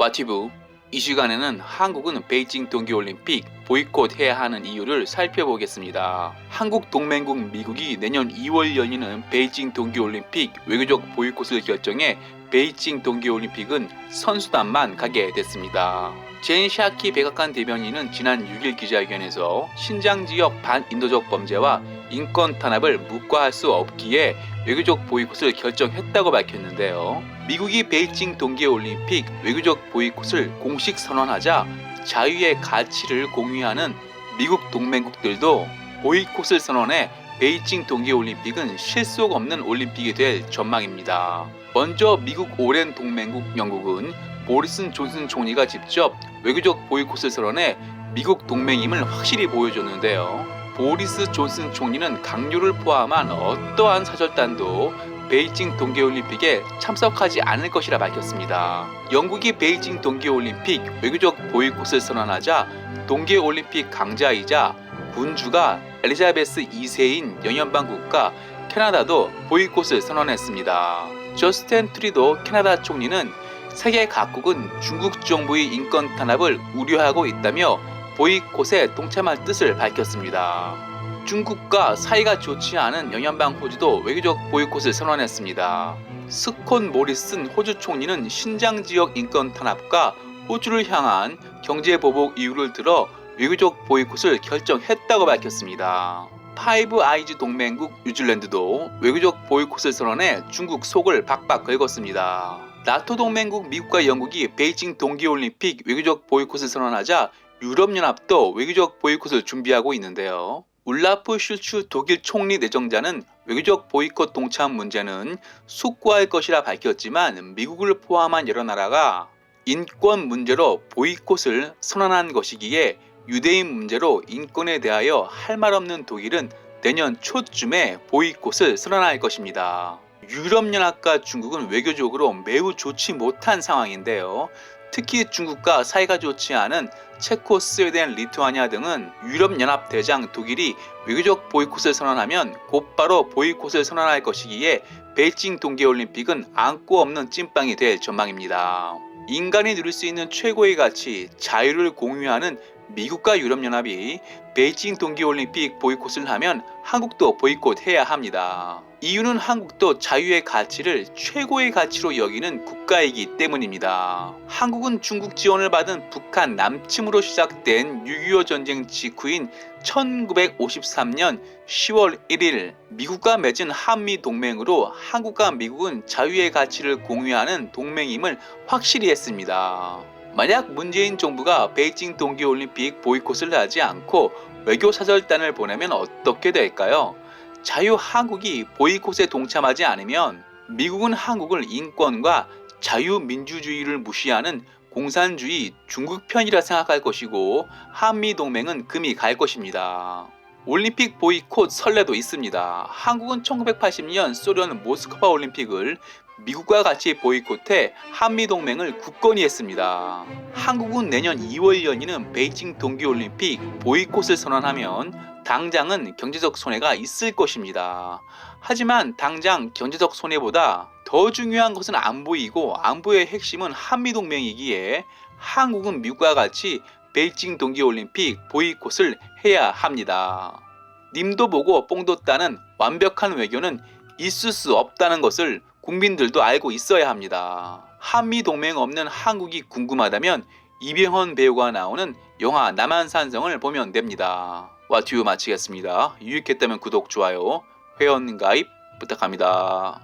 와티브 이 시간에는 한국은 베이징 동계올림픽 보이콧해야 하는 이유를 살펴보겠습니다. 한국 동맹국 미국이 내년 2월 열리는 베이징 동계올림픽 외교적 보이콧을 결정해 베이징 동계올림픽은 선수단만 가게 됐습니다. 젠 샤키 백악관 대변인은 지난 6일 기자회견에서 신장 지역 반인도적 범죄와 인권 탄압을 묵과할 수 없기에 외교적 보이콧을 결정했다고 밝혔는데요. 미국이 베이징 동계올림픽 외교적 보이콧을 공식 선언하자 자유의 가치를 공유하는 미국 동맹국들도 보이콧을 선언해 베이징 동계올림픽은 실속 없는 올림픽이 될 전망입니다. 먼저 미국 오랜 동맹국 영국은 보리스 존슨 총리가 직접 외교적 보이콧을 선언해 미국 동맹임을 확실히 보여줬는데요. 보리스 존슨 총리는 강요를 포함한 어떠한 사절단도 베이징 동계올림픽에 참석하지 않을 것이라 밝혔습니다. 영국이 베이징 동계올림픽 외교적 보이콧을 선언하자 동계올림픽 강자이자 군주가 엘리자베스 2세인 영연방 국가 캐나다도 보이콧을 선언했습니다. 저스틴 트루도 캐나다 총리는 세계 각국은 중국 정부의 인권 탄압을 우려하고 있다며 보이콧에 동참할 뜻을 밝혔습니다. 중국과 사이가 좋지 않은 영연방 호주도 외교적 보이콧을 선언했습니다. 스콧 모리슨 호주 총리는 신장 지역 인권 탄압과 호주를 향한 경제 보복 이유를 들어 외교적 보이콧을 결정했다고 밝혔습니다. 파이브 아이즈 동맹국 뉴질랜드도 외교적 보이콧을 선언해 중국 속을 박박 긁었습니다. 나토 동맹국 미국과 영국이 베이징 동계올림픽 외교적 보이콧을 선언하자 유럽연합도 외교적 보이콧을 준비하고 있는데요. 울라프 슐츠 독일 총리 내정자는 외교적 보이콧 동참 문제는 숙고할 것이라 밝혔지만 미국을 포함한 여러 나라가 인권 문제로 보이콧을 선언한 것이기에 유대인 문제로 인권에 대하여 할 말 없는 독일은 내년 초쯤에 보이콧을 선언할 것입니다. 유럽연합과 중국은 외교적으로 매우 좋지 못한 상황인데요. 특히 중국과 사이가 좋지 않은 체코, 스웨덴, 리투아니아 등은 유럽연합 대장 독일이 외교적 보이콧을 선언하면 곧바로 보이콧을 선언할 것이기에 베이징 동계올림픽은 안고 없는 찐빵이 될 전망입니다. 인간이 누릴 수 있는 최고의 가치, 자유를 공유하는 미국과 유럽연합이 베이징 동계올림픽 보이콧을 하면 한국도 보이콧해야 합니다. 이유는 한국도 자유의 가치를 최고의 가치로 여기는 국가이기 때문입니다. 한국은 중국 지원을 받은 북한 남침으로 시작된 6.25 전쟁 직후인 1953년 10월 1일 미국과 맺은 한미동맹으로 한국과 미국은 자유의 가치를 공유하는 동맹임을 확실히 했습니다. 만약 문재인 정부가 베이징 동계올림픽 보이콧을 하지 않고 외교사절단을 보내면 어떻게 될까요? 자유 한국이 보이콧에 동참하지 않으면 미국은 한국을 인권과 자유민주주의를 무시하는 공산주의 중국 편이라 생각할 것이고 한미동맹은 금이 갈 것입니다. 올림픽 보이콧 선례도 있습니다. 한국은 1980년 소련 모스크바 올림픽을 미국과 같이 보이콧해 한미동맹을 굳건히 했습니다. 한국은 내년 2월 열리는 베이징 동계올림픽 보이콧을 선언하면 당장은 경제적 손해가 있을 것입니다. 하지만 당장 경제적 손해보다 더 중요한 것은 안보이고 안보의 핵심은 한미동맹이기에 한국은 미국과 같이 베이징 동계올림픽 보이콧을 해야 합니다. 님도 보고 뽕도 따는 완벽한 외교는 있을 수 없다는 것을 국민들도 알고 있어야 합니다. 한미동맹 없는 한국이 궁금하다면 이병헌 배우가 나오는 영화 남한산성을 보면 됩니다. 와튜브 마치겠습니다. 유익했다면 구독, 좋아요, 회원 가입 부탁합니다.